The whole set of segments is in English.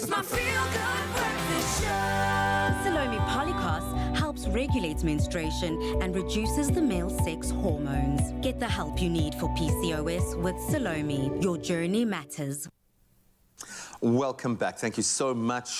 It's my feel-good breakfast show. Salome Polycos helps regulate menstruation and reduces the male sex hormones. Get the help you need for PCOS with Salome. Your journey matters. Welcome back. Thank you so much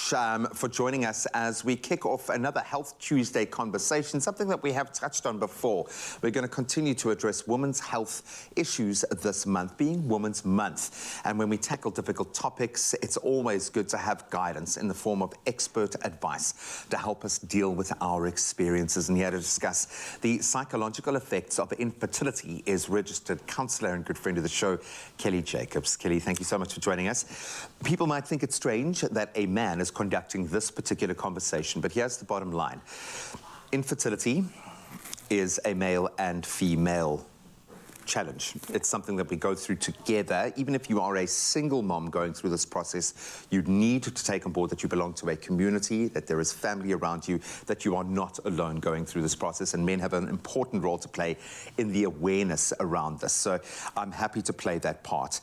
for joining us as we kick off another Health Tuesday conversation, something that we have touched on before. We're going to continue to address women's health issues this month, being Women's Month. And when we tackle difficult topics, it's always good to have guidance in the form of expert advice to help us deal with our experiences. And here to discuss the psychological effects of infertility is registered counsellor and good friend of the show, Kelly Jacobs. Kelly, thank you so much for joining us. People might think it's strange that a man is conducting this particular conversation, but here's the bottom line. Infertility is a male and female challenge. It's something that we go through together. Even if you are a single mom going through this process, you need to take on board that you belong to a community, that there is family around you, that you are not alone going through this process, and men have an important role to play in the awareness around this. So I'm happy to play that part.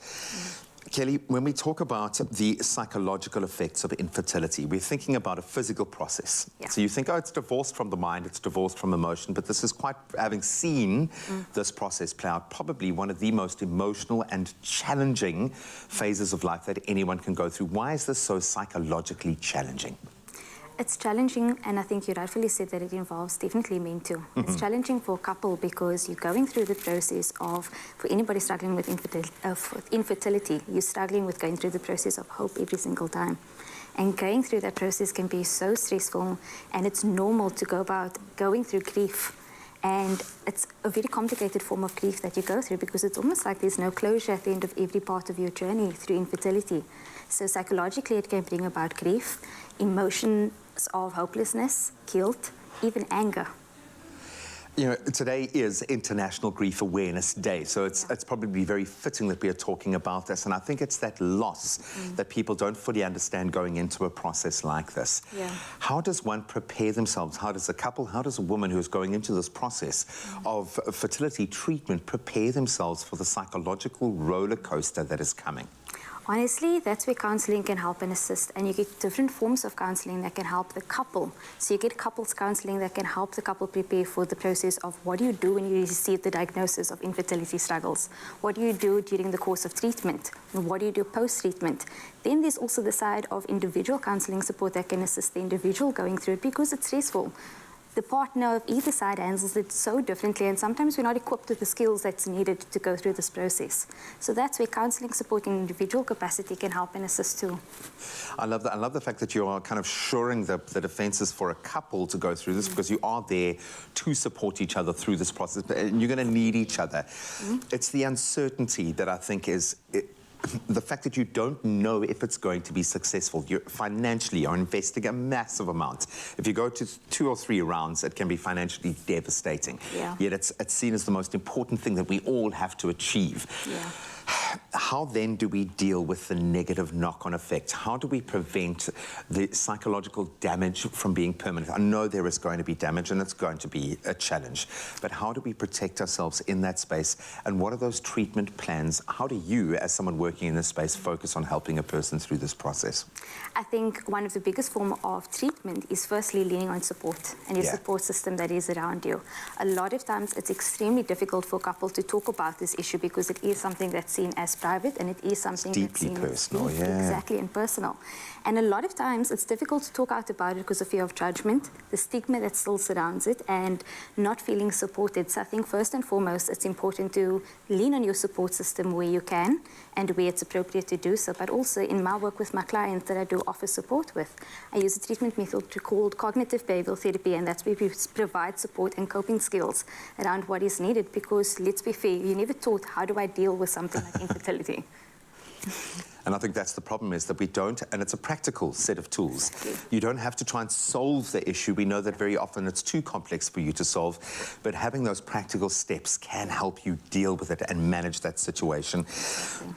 Kelly, when we talk about the psychological effects of infertility, we're thinking about a physical process. Yeah. So you think, oh, it's divorced from the mind, it's divorced from emotion, but this is quite, having seen this process play out, probably one of the most emotional and challenging phases of life that anyone can go through. Why is this so psychologically challenging? It's challenging, and I think you rightfully said that it involves definitely men too. It's challenging for a couple because you're going through the process of, for anybody struggling with infertility, you're struggling with going through the process of hope every single time. And going through that process can be so stressful, and it's normal to go about going through grief. And it's a very complicated form of grief that you go through because it's almost like there's no closure at the end of every part of your journey through infertility. So psychologically, it can bring about grief, emotions of hopelessness, guilt, even anger. You know, today is International Grief Awareness Day, so it's probably very fitting that we are talking about this, and I think it's that loss that people don't fully understand going into a process like this. Yeah. How does one prepare themselves? How does a couple, how does a woman who is going into this process of fertility treatment prepare themselves for the psychological roller coaster that is coming? Honestly, that's where counselling can help and assist, and you get different forms of counselling that can help the couple. So you get couples counselling that can help the couple prepare for the process of what do you do when you receive the diagnosis of infertility struggles? What do you do during the course of treatment? And what do you do post-treatment? Then there's also the side of individual counselling support that can assist the individual going through it because it's stressful. The partner of either side handles it so differently, and sometimes we're not equipped with the skills that's needed to go through this process. So that's where counselling support in individual capacity can help and assist too. I love that. I love the fact that you are kind of shoring the defences for a couple to go through this because you are there to support each other through this process, and you're going to need each other. It's the uncertainty that I think is... the fact that you don't know if it's going to be successful. You financially are investing a massive amount. If you go to 2 or 3 rounds, it can be financially devastating. Yeah. Yet it's seen as the most important thing that we all have to achieve. Yeah. How then do we deal with the negative knock-on effect? How do we prevent the psychological damage from being permanent? I know there is going to be damage and it's going to be a challenge, but how do we protect ourselves in that space? And what are those treatment plans? How do you, as someone working in this space, focus on helping a person through this process? I think one of the biggest forms of treatment is firstly leaning on support and your support system that is around you. A lot of times it's extremely difficult for a couple to talk about this issue because it is something that's seen as private, and it is something that's deeply personal, exactly, and personal. And a lot of times it's difficult to talk out about it because of fear of judgment, the stigma that still surrounds it, and not feeling supported. So I think first and foremost, it's important to lean on your support system where you can and where it's appropriate to do so. But also in my work with my clients that I do offer support with, I use a treatment method called cognitive behavioral therapy, and that's where we provide support and coping skills around what is needed, because let's be fair, you're never taught how do I deal with something like infertility. And I think that's the problem, is that we don't, and it's a practical set of tools. You don't have to try and solve the issue. We know that very often it's too complex for you to solve, but having those practical steps can help you deal with it and manage that situation.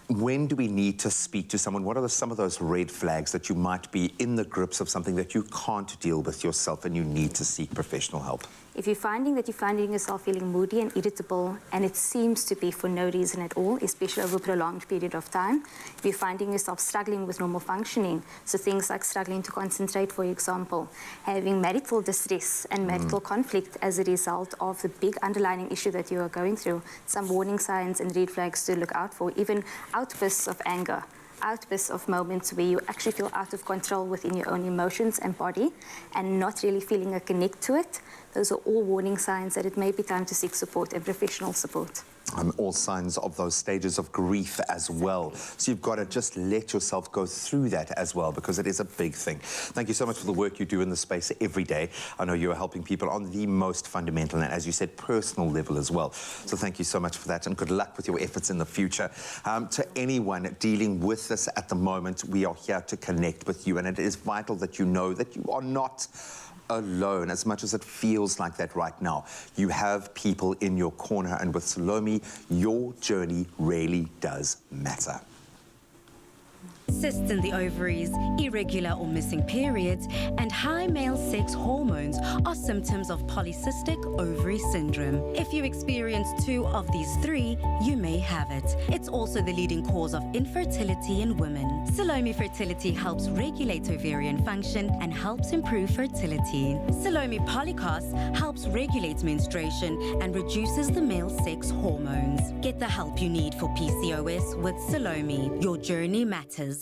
When do we need to speak to someone? What are some of those red flags that you might be in the grips of something that you can't deal with yourself and you need to seek professional help? If you're finding yourself feeling moody and irritable, and it seems to be for no reason at all, especially over a prolonged period of time, if you find finding yourself struggling with normal functioning, so things like struggling to concentrate, for example, having marital distress and marital conflict as a result of the big underlying issue that you are going through, some warning signs and red flags to look out for, even outbursts of anger, outbursts of moments where you actually feel out of control within your own emotions and body and not really feeling a connect to it. Those are all warning signs that it may be time to seek support and professional support. All signs of those stages of grief as well. So you've got to just let yourself go through that as well, because it is a big thing. Thank you so much for the work you do in the space every day. I know you're helping people on the most fundamental and, as you said, personal level as well. So thank you so much for that, and good luck with your efforts in the future. To anyone dealing with this at the moment, we are here to connect with you, and it is vital that you know that you are not alone, as much as it feels like that right now. You have people in your corner, and with Salome, your journey really does matter. Cysts in the ovaries, irregular or missing periods, and high male sex hormones are symptoms of polycystic ovary syndrome. If you experience 2 of these 3, you may have it. It's also the leading cause of infertility in women. Salome Fertility helps regulate ovarian function and helps improve fertility. Salome Polycos helps regulate menstruation and reduces the male sex hormones. Get the help you need for PCOS with Salome. Your journey matters.